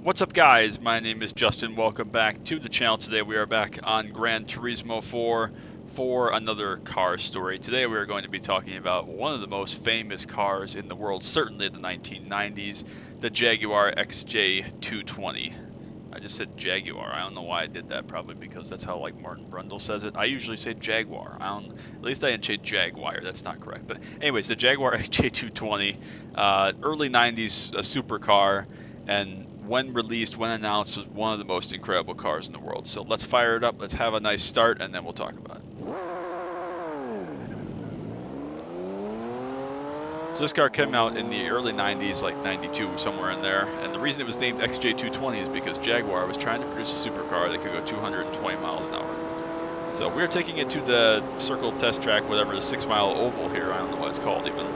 What's up, guys? My name is Justin. Welcome back to the channel. Today we are back on Gran Turismo 4 for another car story. Today we are going to be talking about one of the most famous cars in the world, certainly the 1990s, the Jaguar XJ220. I just said Jaguar. I don't know why I did that. Probably because that's how like Martin Brundle says it. I usually say Jaguar. At least I didn't say Jaguar. That's not correct. But anyways, the Jaguar XJ220, early 90s supercar, and when released, when announced, was one of the most incredible cars in the world. So let's fire it up. Let's have a nice start, and then we'll talk about it. So this car came out in the early 90s, like 92, somewhere in there. And the reason it was named XJ220 is because Jaguar was trying to produce a supercar that could go 220 miles an hour. So we're taking it to the circle test track, whatever, the 6-mile oval here. I don't know what it's called even.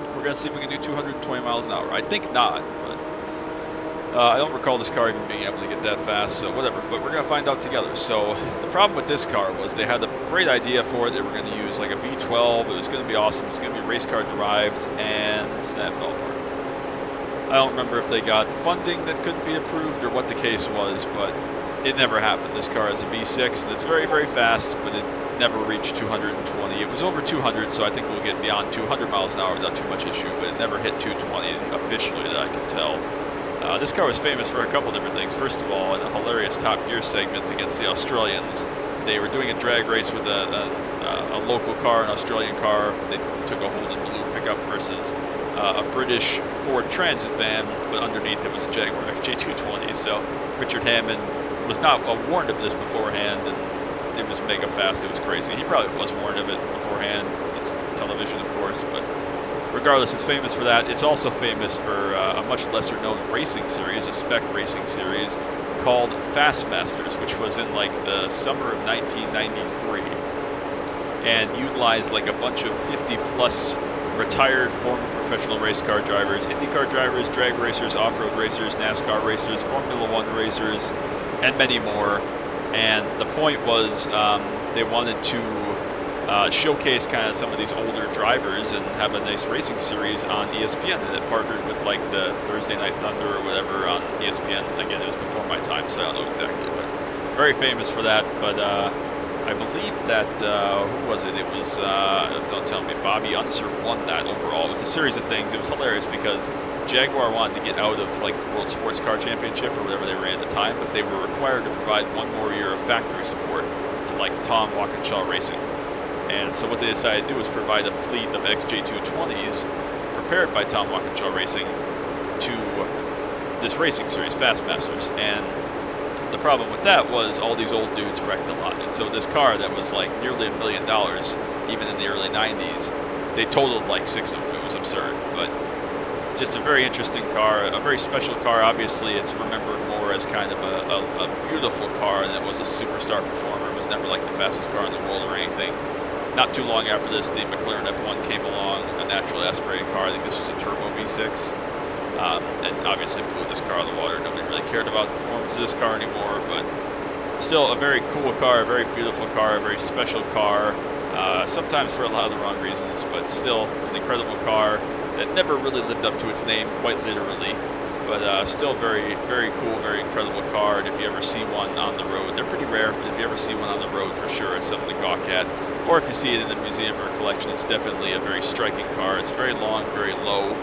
We're going to see if we can do 220 miles an hour. I think not, but I don't recall this car even being able to get that fast, so whatever. But we're going to find out together. So the problem with this car was they had a great idea for it. They were going to use like a V12. It was going to be awesome. It was going to be race car derived, and that fell apart. I don't remember if they got funding that couldn't be approved or what the case was, but it never happened. This car is a V6, and it's very, very fast, but it never reached 220. It was over 200, so I think we'll get beyond 200 miles an hour without too much issue, but it never hit 220 officially that I can tell. This car was famous for a couple different things. First of all, in a hilarious Top Gear segment against the Australians, they were doing a drag race with a local car, an Australian car. They took a Holden Blue pickup versus a British Ford Transit van, but underneath it was a Jaguar XJ220. So Richard Hammond was not warned of this beforehand, and it was mega fast. It was crazy. He probably was warned of it beforehand. It's television, of course, but regardless, it's famous for that. It's also famous for a much lesser known racing series, a spec racing series called Fastmasters, which was in like the summer of 1993 and utilized like a bunch of 50 plus retired former professional race car drivers, IndyCar drivers, drag racers, off-road racers, NASCAR racers, Formula One racers, and many more. And the point was they wanted to showcase kind of some of these older drivers and have a nice racing series on ESPN, and it partnered with like the Thursday Night Thunder or whatever on ESPN. Again, it was before my time, so I don't know exactly, but very famous for that. But I believe that who was it? It was don't tell me, Bobby Unser won that overall. It was a series of things. It was hilarious because Jaguar wanted to get out of like the World Sports Car Championship or whatever they ran at the time, but they were required to provide one more year of factory support to like Tom Walkinshaw Racing. And so what they decided to do was provide a fleet of XJ220s prepared by Tom Walkinshaw Racing to this racing series, Fastmasters. And the problem with that was all these old dudes wrecked a lot. And so this car that was like nearly $1 million, even in the early 90s, they totaled like 6 of them. It was absurd. But just a very interesting car, a very special car. Obviously, it's remembered more as kind of a beautiful car than it was a superstar performer. It was never like the fastest car in the world or anything. Not too long after this, the McLaren F1 came along, a naturally aspirated car. I think this was a turbo V6, and obviously blew this car out of the water. Nobody really cared about the performance of this car anymore, but still a very cool car, a very beautiful car, a very special car, sometimes for a lot of the wrong reasons, but still an incredible car that never really lived up to its name, quite literally. But still very, very cool, very incredible car. And if you ever see one on the road, they're pretty rare, but if you ever see one on the road, for sure, it's something to gawk at. Or if you see it in the museum or collection, it's definitely a very striking car. It's very long, very low,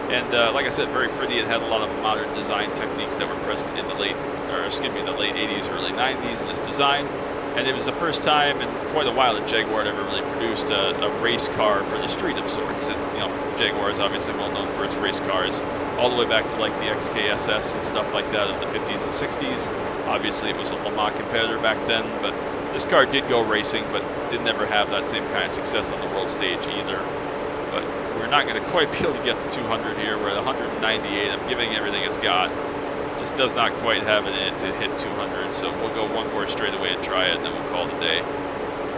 and like I said, very pretty. It had a lot of modern design techniques that were present in the late 80s, early 90s in this design. And it was the first time in quite a while that Jaguar had ever really produced a race car for the street of sorts. And Jaguar is obviously well known for its race cars, all the way back to like the XKSS and stuff like that of the 50s and 60s. Obviously, it was a Le Mans competitor back then, but this car did go racing, but did never have that same kind of success on the world stage either. But we're not going to quite be able to get to 200 here. We're at 198. I'm giving everything it's got. Just does not quite have it in it to hit 200, so we'll go one more straightaway and try it, and then we'll call it a day.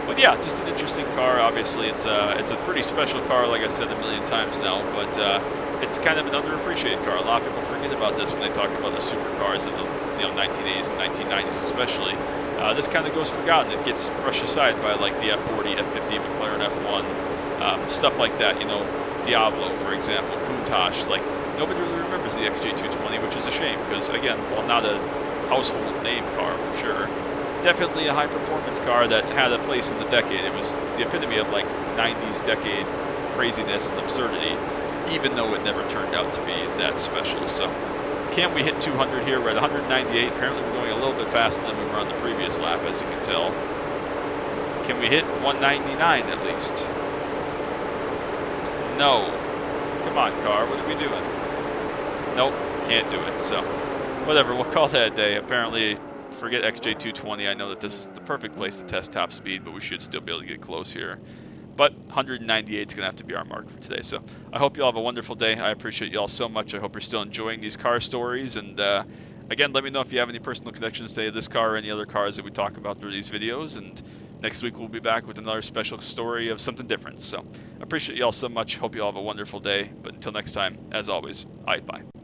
But yeah, just an interesting car. Obviously, it's a pretty special car, like I said a million times now, but it's kind of an underappreciated car. A lot of people forget about this when they talk about the supercars of the 1980s and 1990s especially. This kind of goes forgotten. It gets brushed aside by like the F40, F50, McLaren F1, stuff like that. Diablo, for example, Countach. Like nobody really remembers the XJ220, which is a shame because, again, while not a household name car for sure, definitely a high performance car that had a place in the decade. It was the epitome of like 90s decade craziness and absurdity, even though it never turned out to be that special. So can we hit 200 here? We're at 198. Apparently we're going a little bit faster than we were on the previous lap, as you can tell. Can we hit 199 at least? No. Come on, car. What are we doing? Nope. Can't do it. So whatever. We'll call that a day. Apparently, forget XJ220. I know that this is the perfect place to test top speed, but we should still be able to get close here. But 198 is going to have to be our mark for today. So I hope you all have a wonderful day. I appreciate you all so much. I hope you're still enjoying these car stories. And again, let me know if you have any personal connections to this car or any other cars that we talk about through these videos. And next week we'll be back with another special story of something different. So I appreciate you all so much. Hope you all have a wonderful day. But until next time, as always, bye.